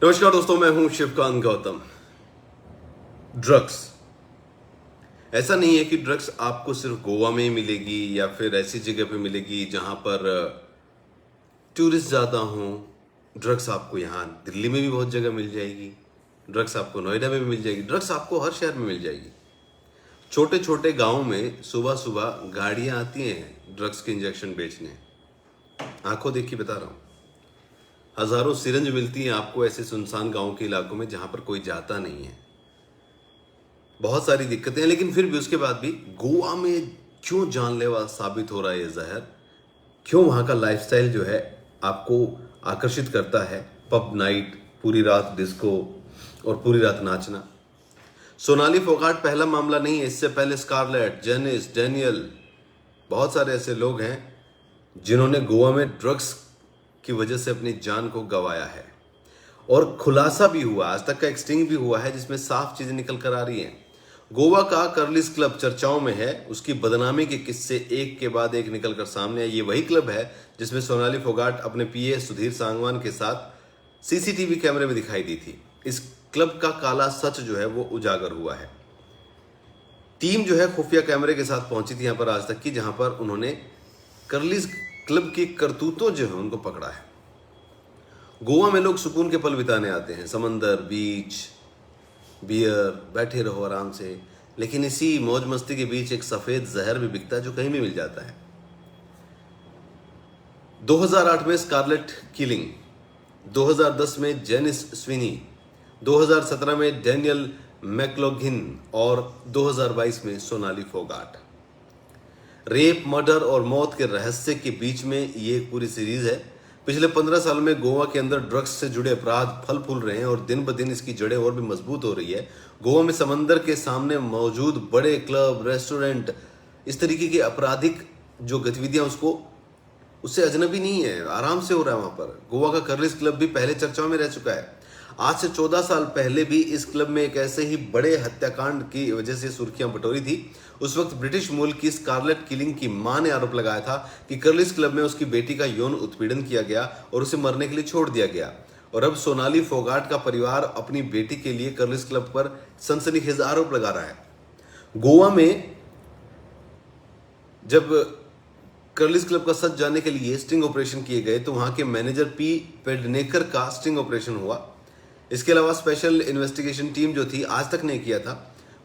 नमस्कार दोस्तों, मैं हूं शिवकांत गौतम। ड्रग्स ऐसा नहीं है कि ड्रग्स आपको सिर्फ गोवा में ही मिलेगी या फिर ऐसी जगह पे मिलेगी जहां पर टूरिस्ट ज़्यादा हों। ड्रग्स आपको यहाँ दिल्ली में भी बहुत जगह मिल जाएगी, ड्रग्स आपको नोएडा में भी मिल जाएगी, ड्रग्स आपको हर शहर में मिल जाएगी। छोटे छोटे गाँव में सुबह सुबह गाड़ियाँ आती हैं ड्रग्स के इंजेक्शन बेचने। आंखों देखी बता रहा हूँ, हजारों सिरंज मिलती हैं आपको ऐसे सुनसान गांव के इलाकों में जहां पर कोई जाता नहीं है। बहुत सारी दिक्कतें हैं, लेकिन फिर भी उसके बाद भी गोवा में क्यों जानलेवा साबित हो रहा है ये जहर? क्यों वहां का लाइफस्टाइल जो है आपको आकर्षित करता है? पब नाइट, पूरी रात डिस्को और पूरी रात नाचना। सोनाली फोगाट पहला मामला नहीं है। इससे पहले स्कारलेट, जेनिस, डैनियल, बहुत सारे ऐसे लोग हैं जिन्होंने गोवा में ड्रग्स की वजह से अपनी जान को गंवाया है। और खुलासा भी हुआ, आज तक का एक स्टिंग भी हुआ है जिसमें साफ चीजें निकल कर आ रही हैं। गोवा का कर्लिस क्लब चर्चाओं में है। उसकी बदनामी के किस्से एक के बाद एक निकल कर सामने आए। ये वही क्लब है जिसमें सोनाली फोगाट अपने पीए सुधीर सांगवान के साथ सीसीटीवी कैमरे में दिखाई दी थी। इस क्लब का काला सच जो है वो उजागर हुआ है। टीम जो है खुफिया कैमरे के साथ पहुंची थी यहां पर आज तक की, जहां पर उन्होंने कर्लिस क्लब की करतूतों जो है उनको पकड़ा है। गोवा में लोग सुकून के पल बिताने आते हैं, समंदर, बीच, बियर, बैठे रहो आराम से। लेकिन इसी मौज मस्ती के बीच एक सफेद जहर भी बिकता है जो कहीं भी मिल जाता है। 2008 में स्कारलेट किलिंग, 2010 में जेनिस स्विनी, 2017 में डैनियल मैक्लोघिन और 2022 में सोनाली फोगाट। रेप, मर्डर और मौत के रहस्य के बीच में ये पूरी सीरीज है। पिछले 15 साल में गोवा के अंदर ड्रग्स से जुड़े अपराध फल फूल रहे हैं और दिन ब दिन इसकी जड़ें और भी मजबूत हो रही है। गोवा में समंदर के सामने मौजूद बड़े क्लब, रेस्टोरेंट, इस तरीके की आपराधिक जो गतिविधियां उससे अजनबी नहीं है, आराम से हो रहा है वहां पर। गोवा का कर्लिस क्लब भी पहले चर्चाओं में रह चुका है। आज से 14 साल पहले भी इस क्लब में एक ऐसे ही बड़े हत्याकांड की वजह से सुर्खियां बटोरी थी। उस वक्त ब्रिटिश मूल की स्कारलेट किलिंग की मां ने आरोप लगाया था कि कर्लिस क्लब में उसकी बेटी का यौन उत्पीड़न किया गया और उसे मरने के लिए छोड़ दिया गया। और अब सोनाली फोगाट का परिवार अपनी बेटी के लिए कर्लिस क्लब पर सनसनीखेज आरोप लगा रहा है। गोवा में जब कर्लिस क्लब का सच जानने के लिए स्टिंग ऑपरेशन किए गए तो वहां के मैनेजर पी पेडनेकर का स्टिंग ऑपरेशन हुआ। इसके अलावा स्पेशल इन्वेस्टिगेशन टीम जो थी आज तक नहीं किया था।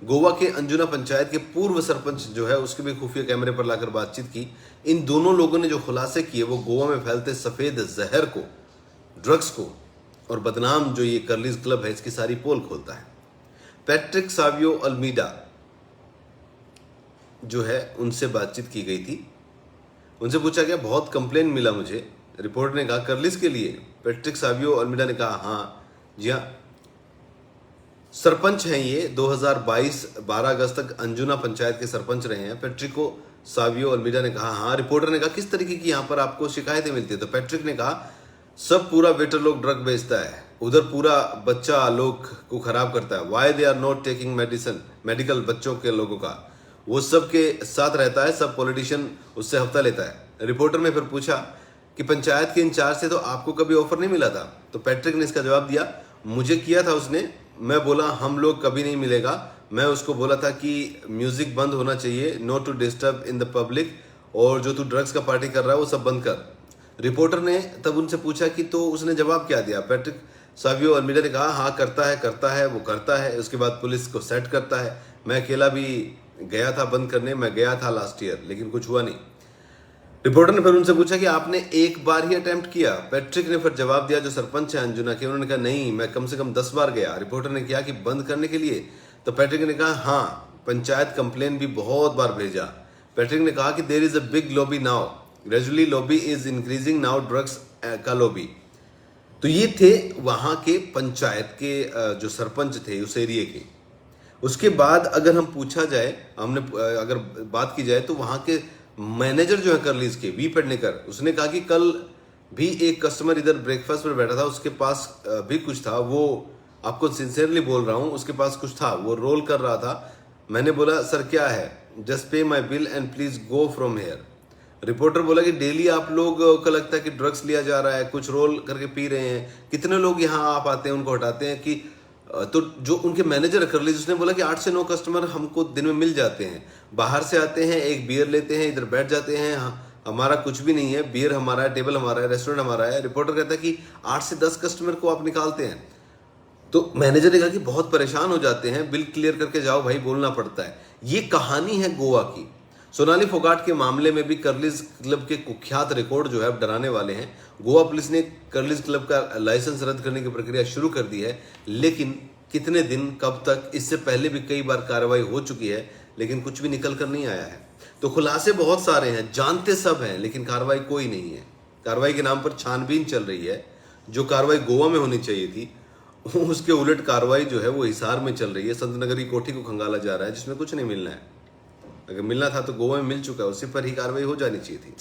गोवा के अंजुना पंचायत के पूर्व सरपंच जो है उसके भी खुफिया कैमरे पर लाकर बातचीत की। इन दोनों लोगों ने जो खुलासे किए वो गोवा में फैलते सफेद जहर को, ड्रग्स को और बदनाम जो ये कर्लिस क्लब है इसकी सारी पोल खोलता है। पैट्रिक सावियो अल्मीडा जो है उनसे बातचीत की गई थी। उनसे पूछा गया, बहुत कंप्लेन मिला मुझे। रिपोर्टर ने कहा कर्लिस के लिए? पैट्रिक सावियो अल्मीडा ने कहा हाँ जी हाँ, सरपंच हैं ये। 2022 12 अगस्त तक अंजुना पंचायत के सरपंच रहे हैं पैट्रिको सावियो अल्मीडा ने कहा हाँ। रिपोर्टर ने कहा किस तरीके की यहाँ पर आपको शिकायतें मिलती है? तो पैट्रिक ने कहा सब पूरा वेटर लोग ड्रग बेचता है, उधर पूरा बच्चा लोग को खराब करता है। Why they are not taking medicine, medical बच्चों के लोगों का वो सब के साथ रहता है, सब पॉलिटिशियन उससे हफ्ता लेता है। रिपोर्टर ने फिर पूछा कि पंचायत के इंचार्ज से तो आपको कभी ऑफर नहीं मिला था? तो पैट्रिक ने इसका जवाब दिया, मुझे किया था उसने, मैं बोला हम लोग कभी नहीं मिलेगा। मैं उसको बोला था कि म्यूजिक बंद होना चाहिए, not to disturb in the public, और जो तू ड्रग्स का पार्टी कर रहा है वो सब बंद कर। रिपोर्टर ने तब उनसे पूछा कि तो उसने जवाब क्या दिया? पैट्रिक सावियो अल्मीडा ने कहा हाँ करता है वो करता है, उसके बाद पुलिस को सेट करता है। मैं अकेला भी गया था बंद करने, मैं गया था लास्ट ईयर लेकिन कुछ हुआ नहीं। रिपोर्टर ने फिर उनसे पूछा कि आपने एक बार ही अटेम्प्ट किया? पैट्रिक ने फिर जवाब दिया जो सरपंच है अंजुना के, उन्होंने कहा नहीं, मैं कम से कम 10 बार गया। रिपोर्टर ने किया कि बंद करने के लिए? तो पैट्रिक ने कहा हाँ, पंचायत कंप्लेन भी बहुत बार भेजा। पैट्रिक ने कहा कि there is a big lobby now, gradually lobby is increasing now, drugs का लॉबी। तो ये थे वहां के पंचायत के जो सरपंच थे उस एरिए के। उसके बाद अगर हम पूछा जाए, हमने अगर बात की जाए तो वहां के मैनेजर जो है कर्लिस के, वी पेडनेकर, उसने कहा कि कल भी एक कस्टमर इधर ब्रेकफास्ट पर बैठा था, उसके पास भी कुछ था, वो आपको सिंसियरली बोल रहा हूँ, उसके पास कुछ था, वो रोल कर रहा था। मैंने बोला सर क्या है? जस्ट पे my bill and please go from here. Reporter बोला कि डेली आप लोग को लगता है कि ड्रग्स लिया जा रहा है, कुछ रोल करके पी रहे हैं, कितने लोग यहाँ आप आते हैं उनको हटाते हैं कि तो जो उनके मैनेजर कर लीजिए, उसने बोला कि 8 से 9 कस्टमर हमको दिन में मिल जाते हैं, बाहर से आते हैं, एक बियर लेते हैं, इधर बैठ जाते हैं, हमारा कुछ भी नहीं है, बियर हमारा है, टेबल हमारा है, रेस्टोरेंट हमारा है। रिपोर्टर कहता है कि 8 से 10 कस्टमर को आप निकालते हैं। तो मैनेजर ने कहा कि बहुत परेशान हो जाते हैं, बिल क्लियर करके जाओ भाई, बोलना पड़ता है। ये कहानी है गोवा की। सोनाली फोगाट के मामले में भी कर्लिज क्लब के कुख्यात रिकॉर्ड जो है अब डराने वाले हैं। गोवा पुलिस ने कर्लिज क्लब का लाइसेंस रद्द करने की प्रक्रिया शुरू कर दी है, लेकिन कितने दिन, कब तक, इससे पहले भी कई बार कार्रवाई हो चुकी है, लेकिन कुछ भी निकल कर नहीं आया है। तो खुलासे बहुत सारे हैं, जानते सब हैं, लेकिन कार्रवाई कोई नहीं है। कार्रवाई के नाम पर छानबीन चल रही है। जो कार्रवाई गोवा में होनी चाहिए थी, उसके उलट कार्रवाई जो है वो हिसार में चल रही है। संत नगरी कोठी को खंगाला जा रहा है, जिसमें कुछ नहीं मिलना है। अगर मिलना था तो गोवा में मिल चुका है, उसी पर ही कार्रवाई हो जानी चाहिए थी।